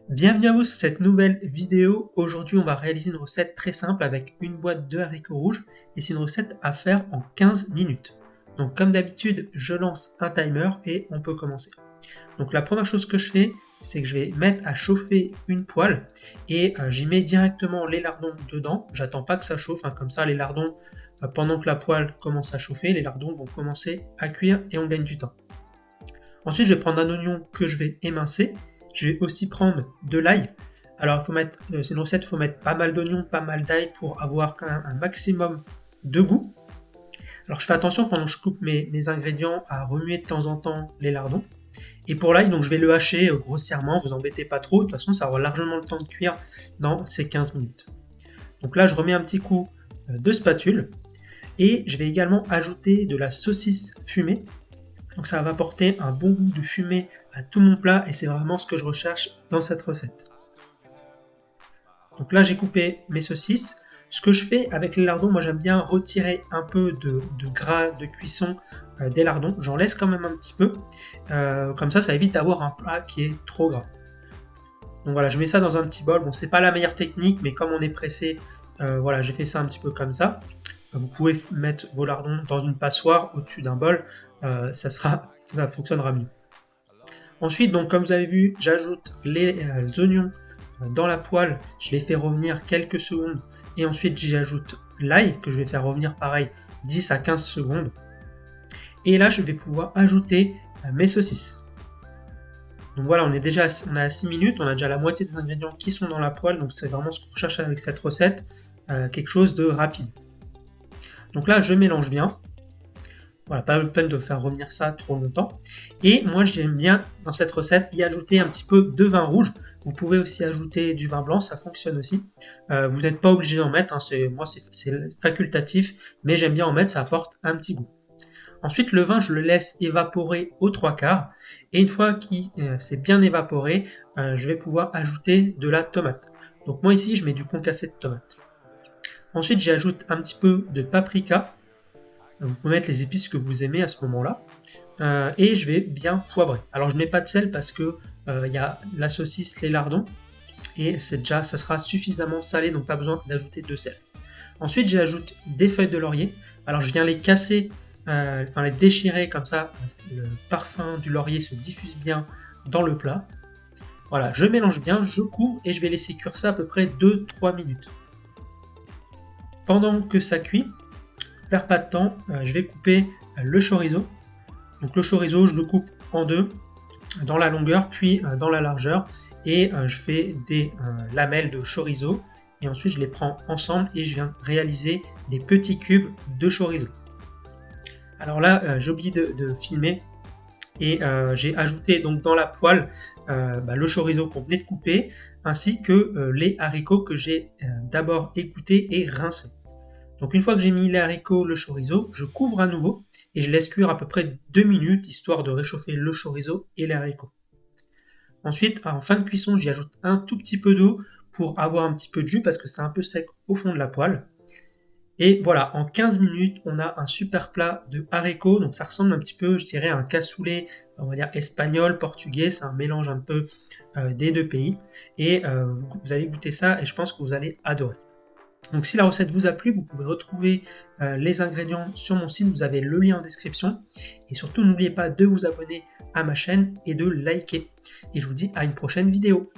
Bienvenue à vous sur cette nouvelle vidéo. Aujourd'hui, on va réaliser une recette très simple avec une boîte de haricots rouges et c'est une recette à faire en 15 minutes. Donc comme d'habitude, je lance un timer et on peut commencer. Donc la première chose que je fais, c'est que je vais mettre à chauffer une poêle et j'y mets directement les lardons dedans. J'attends pas que ça chauffe, comme ça les lardons, pendant que la poêle commence à chauffer, les lardons vont commencer à cuire et on gagne du temps. Ensuite, je vais prendre un oignon que je vais émincer. Je vais aussi prendre de l'ail. Alors, c'est une recette, il faut mettre pas mal d'oignons, pas mal d'ail pour avoir quand même un maximum de goût. Alors, je fais attention pendant que je coupe mes ingrédients à remuer de temps en temps les lardons. Et pour l'ail, donc je vais le hacher grossièrement, vous embêtez pas trop, de toute façon ça aura largement le temps de cuire dans ces 15 minutes. Donc là, je remets un petit coup de spatule et je vais également ajouter de la saucisse fumée. Donc ça va apporter un bon goût de fumée à tout mon plat et c'est vraiment ce que je recherche dans cette recette. Donc là j'ai coupé mes saucisses. Ce que je fais avec les lardons, moi j'aime bien retirer un peu de gras de cuisson des lardons. J'en laisse quand même un petit peu. Comme ça évite d'avoir un plat qui est trop gras. Donc voilà, je mets ça dans un petit bol. Bon, c'est pas la meilleure technique, mais comme on est pressé, voilà, j'ai fait ça un petit peu comme ça. Vous pouvez mettre vos lardons dans une passoire au-dessus d'un bol, ça fonctionnera mieux. Ensuite, donc comme vous avez vu, j'ajoute les oignons dans la poêle, je les fais revenir quelques secondes et ensuite j'y ajoute l'ail que je vais faire revenir pareil 10 à 15 secondes. Et là, je vais pouvoir ajouter mes saucisses. Donc voilà, on est à 6 minutes, on a déjà la moitié des ingrédients qui sont dans la poêle, donc c'est vraiment ce qu'on recherche avec cette recette, quelque chose de rapide. Donc là, je mélange bien. Voilà, pas la peine de faire revenir ça trop longtemps. Et moi, j'aime bien, dans cette recette, y ajouter un petit peu de vin rouge. Vous pouvez aussi ajouter du vin blanc, ça fonctionne aussi. Vous n'êtes pas obligé d'en mettre, c'est facultatif, mais j'aime bien en mettre, ça apporte un petit goût. Ensuite, le vin, je le laisse évaporer aux 3/4. Et une fois qu'il s'est bien évaporé, je vais pouvoir ajouter de la tomate. Donc moi ici, je mets du concassé de tomate. Ensuite, j'y ajoute un petit peu de paprika. Vous pouvez mettre les épices que vous aimez à ce moment-là. Et je vais bien poivrer. Alors je mets pas de sel parce que il y a la saucisse, les lardons, et ça sera suffisamment salé, donc pas besoin d'ajouter de sel. Ensuite, j'ajoute des feuilles de laurier. Alors je viens les casser, les déchirer comme ça, le parfum du laurier se diffuse bien dans le plat. Voilà, je mélange bien, je couvre et je vais laisser cuire ça à peu près 2-3 minutes. Pendant que ça cuit, perds pas de temps, je vais couper le chorizo. Donc le chorizo, je le coupe en deux, dans la longueur puis dans la largeur, et je fais des lamelles de chorizo, et ensuite je les prends ensemble et je viens réaliser des petits cubes de chorizo. Alors là, j'ai oublié de filmer, et j'ai ajouté donc dans la poêle le chorizo qu'on venait de couper, ainsi que les haricots que j'ai d'abord égouttés et rincés. Donc une fois que j'ai mis les haricots, le chorizo, je couvre à nouveau et je laisse cuire à peu près 2 minutes, histoire de réchauffer le chorizo et les haricots. Ensuite, en fin de cuisson, j'y ajoute un tout petit peu d'eau pour avoir un petit peu de jus parce que c'est un peu sec au fond de la poêle. Et voilà, en 15 minutes, on a un super plat de haricots. Donc ça ressemble un petit peu, je dirais, à un cassoulet, on va dire espagnol, portugais. C'est un mélange un peu des deux pays. Et vous allez goûter ça et je pense que vous allez adorer. Donc si la recette vous a plu, vous pouvez retrouver les ingrédients sur mon site, vous avez le lien en description. Et surtout, n'oubliez pas de vous abonner à ma chaîne et de liker. Et je vous dis à une prochaine vidéo.